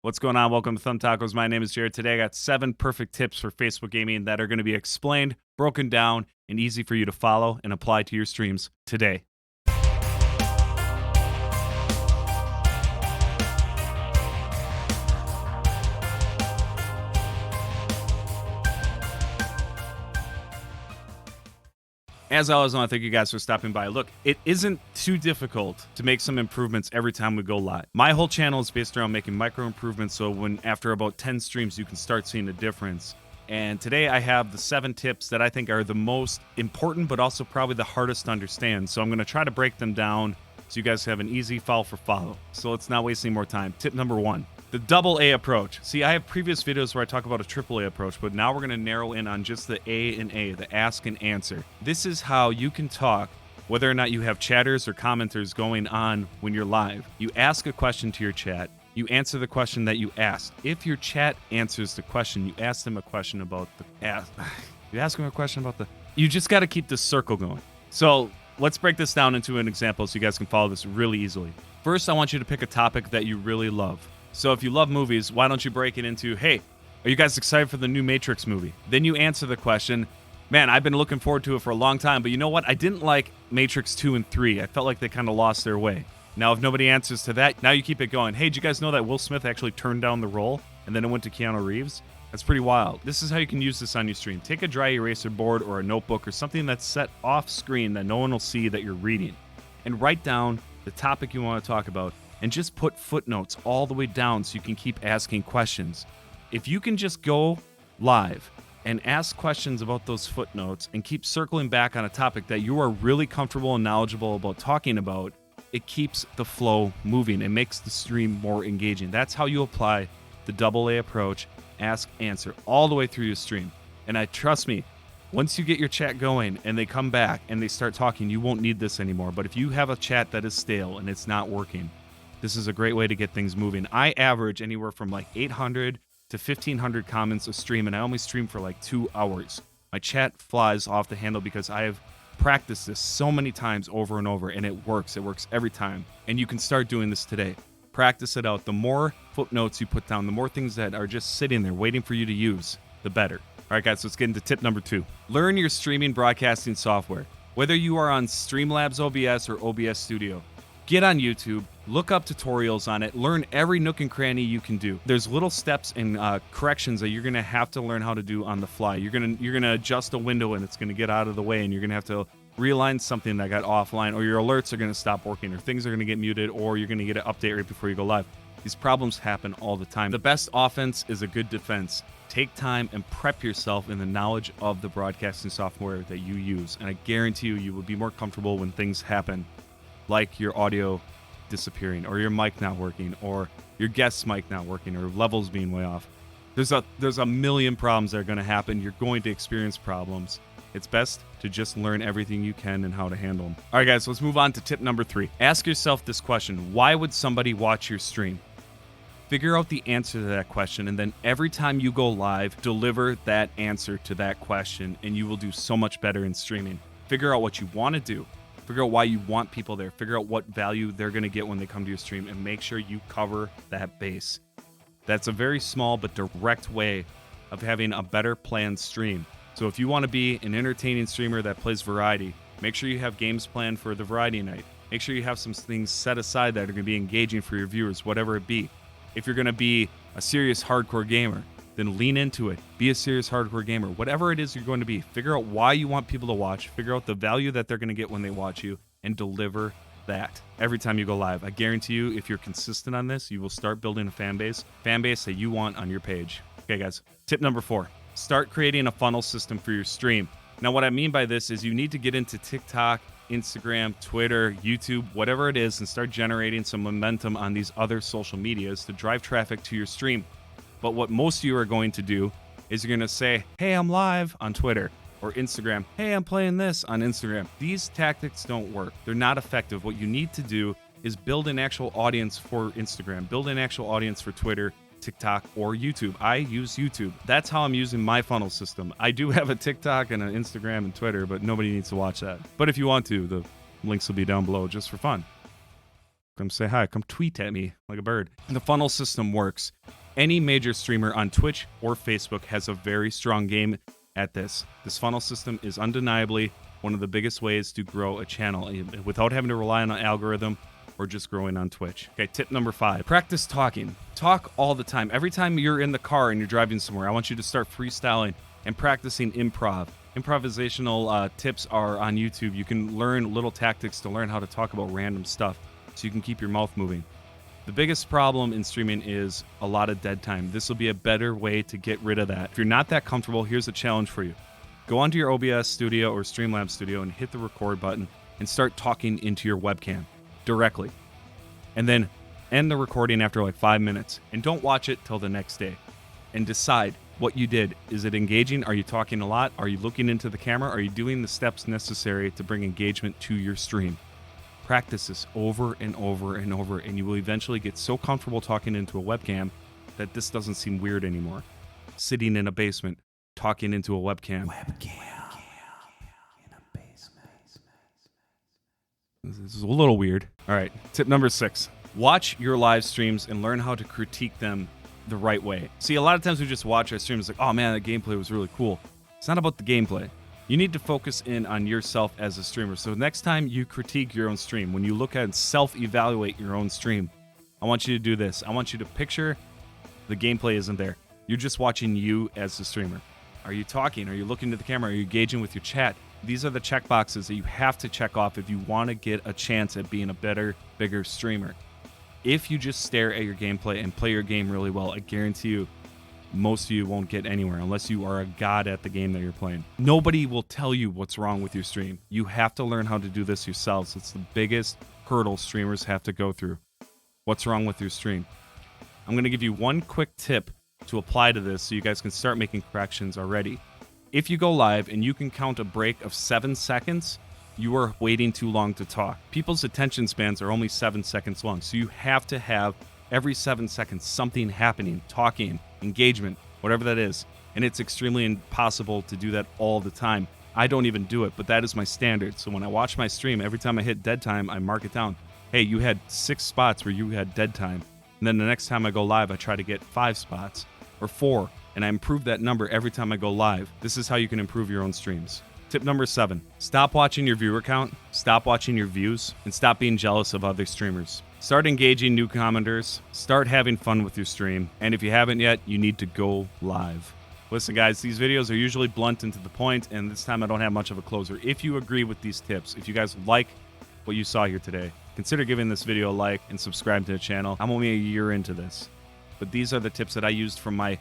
What's going on? Welcome to Thumb Tacos. My name is Jared. Today I got 7 perfect tips for Facebook gaming that are going to be explained, broken down, and easy for you to follow and apply to your streams today. As always, I want to thank you guys for stopping by. Look, it isn't too difficult to make some improvements every time we go live. My whole channel is based around making micro improvements, so when after about 10 streams, you can start seeing a difference. And today I have the 7 tips that I think are the most important, but also probably the hardest to understand. So I'm going to try to break them down so you guys have an easy follow for follow. So let's not waste any more time. Tip number 1. The double A approach. See, I have previous videos where I talk about a triple A approach, but now we're going to narrow in on just the A and A, the ask and answer. This is how you can talk whether or not you have chatters or commenters going on when you're live. You ask a question to your chat. You answer the question that you asked. If your chat answers the question, you ask them a question about the... You ask them a question about the... You just got to keep this circle going. So let's break this down into an example so you guys can follow this really easily. First, I want you to pick a topic that you really love. So if you love movies, why don't you break it into, hey, are you guys excited for the new Matrix movie? Then you answer the question, man, I've been looking forward to it for a long time, but you know what? I didn't like Matrix 2 and 3. I felt like they kind of lost their way. Now, if nobody answers to that, now you keep it going. Hey, did you guys know that Will Smith actually turned down the role and then it went to Keanu Reeves? That's pretty wild. This is how you can use this on your stream. Take a dry eraser board or a notebook or something that's set off screen that no one will see that you're reading, and write down the topic you want to talk about. And just put footnotes all the way down so you can keep asking questions. If you can just go live and ask questions about those footnotes and keep circling back on a topic that you are really comfortable and knowledgeable about talking about, it keeps the flow moving. It makes the stream more engaging. That's how you apply the double A approach, ask, answer, all the way through your stream. And trust me, once you get your chat going and they come back and they start talking, you won't need this anymore. But if you have a chat that is stale and it's not working, this is a great way to get things moving. I average anywhere from like 800 to 1,500 comments a stream, and I only stream for like 2 hours. My chat flies off the handle because I have practiced this so many times over and over, and it works. It works every time. And you can start doing this today. Practice it out. The more footnotes you put down, the more things that are just sitting there waiting for you to use, the better. All right, guys, let's get into tip number 2. Learn your streaming broadcasting software. Whether you are on Streamlabs OBS or OBS Studio, get on YouTube, look up tutorials on it, learn every nook and cranny you can do. There's little steps and corrections that you're gonna have to learn how to do on the fly. You're gonna adjust a window and it's gonna get out of the way, and you're gonna have to realign something that got offline, or your alerts are gonna stop working, or things are gonna get muted, or you're gonna get an update right before you go live. These problems happen all the time. The best offense is a good defense. Take time and prep yourself in the knowledge of the broadcasting software that you use, and I guarantee you will be more comfortable when things happen, like your audio disappearing, or your mic not working, or your guest's mic not working, or levels being way off. There's a million problems that are going to happen. You're going to experience problems. It's best to just learn everything you can and how to handle them. All right, guys, let's move on to tip number 3. Ask yourself this question: why would somebody watch your stream? Figure out the answer to that question, and then every time you go live, deliver that answer to that question, and you will do so much better in streaming. Figure out what you want to do. Figure out why you want people there. Figure out what value they're going to get when they come to your stream, and make sure you cover that base. That's a very small but direct way of having a better planned stream. So if you want to be an entertaining streamer that plays variety, make sure you have games planned for the variety night. Make sure you have some things set aside that are going to be engaging for your viewers, whatever it be. If you're going to be a serious hardcore gamer, then lean into it. Be a serious hardcore gamer. Whatever it is you're going to be, figure out why you want people to watch, figure out the value that they're going to get when they watch you, and deliver that every time you go live. I guarantee you, if you're consistent on this, you will start building a fan base that you want on your page. Okay, guys, tip number 4, start creating a funnel system for your stream. Now, what I mean by this is you need to get into TikTok, Instagram, Twitter, YouTube, whatever it is, and start generating some momentum on these other social medias to drive traffic to your stream. But what most of you are going to do is you're going to say, hey, I'm live on Twitter or Instagram. Hey, I'm playing this on Instagram. These tactics don't work. They're not effective. What you need to do is build an actual audience for Instagram, build an actual audience for Twitter, TikTok, or YouTube. I use YouTube. That's how I'm using my funnel system. I do have a TikTok and an Instagram and Twitter, but nobody needs to watch that. But if you want to, the links will be down below just for fun. Come say hi. Come tweet at me like a bird. And the funnel system works. Any major streamer on Twitch or Facebook has a very strong game at this. This funnel system is undeniably one of the biggest ways to grow a channel without having to rely on an algorithm or just growing on Twitch. Okay, tip number 5, practice talking. Talk all the time. Every time you're in the car and you're driving somewhere, I want you to start freestyling and practicing improv. Improvisational tips are on YouTube. You can learn little tactics to learn how to talk about random stuff so you can keep your mouth moving. The biggest problem in streaming is a lot of dead time. This will be a better way to get rid of that. If you're not that comfortable, here's a challenge for you. Go onto your OBS studio or Streamlabs studio and hit the record button and start talking into your webcam directly. And then end the recording after like 5 minutes and don't watch it till the next day. And decide what you did. Is it engaging? Are you talking a lot? Are you looking into the camera? Are you doing the steps necessary to bring engagement to your stream? Practice this over and over and over, and you will eventually get so comfortable talking into a webcam that this doesn't seem weird anymore. Sitting in a basement, talking into a webcam. This is a little weird. All right, tip number 6. Watch your live streams and learn how to critique them the right way. See, a lot of times we just watch our streams like, oh man, that gameplay was really cool. It's not about the gameplay. You need to focus in on yourself as a streamer. So next time you critique your own stream, when you look at and self-evaluate your own stream, I want you to do this. I want you to picture the gameplay isn't there. You're just watching you as the streamer. Are you talking? Are you looking to the camera? Are you engaging with your chat? These are the check boxes that you have to check off if you want to get a chance at being a better, bigger streamer. If you just stare at your gameplay and play your game really well, I guarantee you, most of you won't get anywhere unless you are a god at the game that you're playing. Nobody will tell you what's wrong with your stream. You have to learn how to do this yourselves. It's the biggest hurdle streamers have to go through. What's wrong with your stream? I'm going to give you one quick tip to apply to this so you guys can start making corrections already. If you go live and you can count a break of 7 seconds, you are waiting too long to talk. People's attention spans are only 7 seconds long, so you have to have every 7 seconds something happening, talking, engagement, whatever that is. And it's extremely impossible to do that all the time. I don't even do it, but that is my standard. So when I watch my stream, every time I hit dead time, I mark it down. Hey, you had 6 spots where you had dead time. And then the next time I go live, I try to get 5 spots or 4. And I improve that number every time I go live. This is how you can improve your own streams. Tip number 7, stop watching your viewer count, stop watching your views, and stop being jealous of other streamers. Start engaging new commenters, start having fun with your stream, and if you haven't yet, you need to go live. Listen guys, these videos are usually blunt and to the point, and this time I don't have much of a closer. If you agree with these tips, if you guys like what you saw here today, consider giving this video a like and subscribe to the channel. I'm only a year into this, but these are the tips that I used from my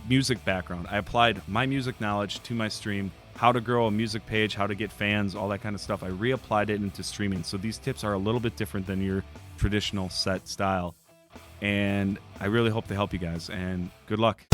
music background. I applied my music knowledge to my stream, how to grow a music page, how to get fans, all that kind of stuff. I reapplied it into streaming. So these tips are a little bit different than your traditional set style. And I really hope they help you guys, and good luck.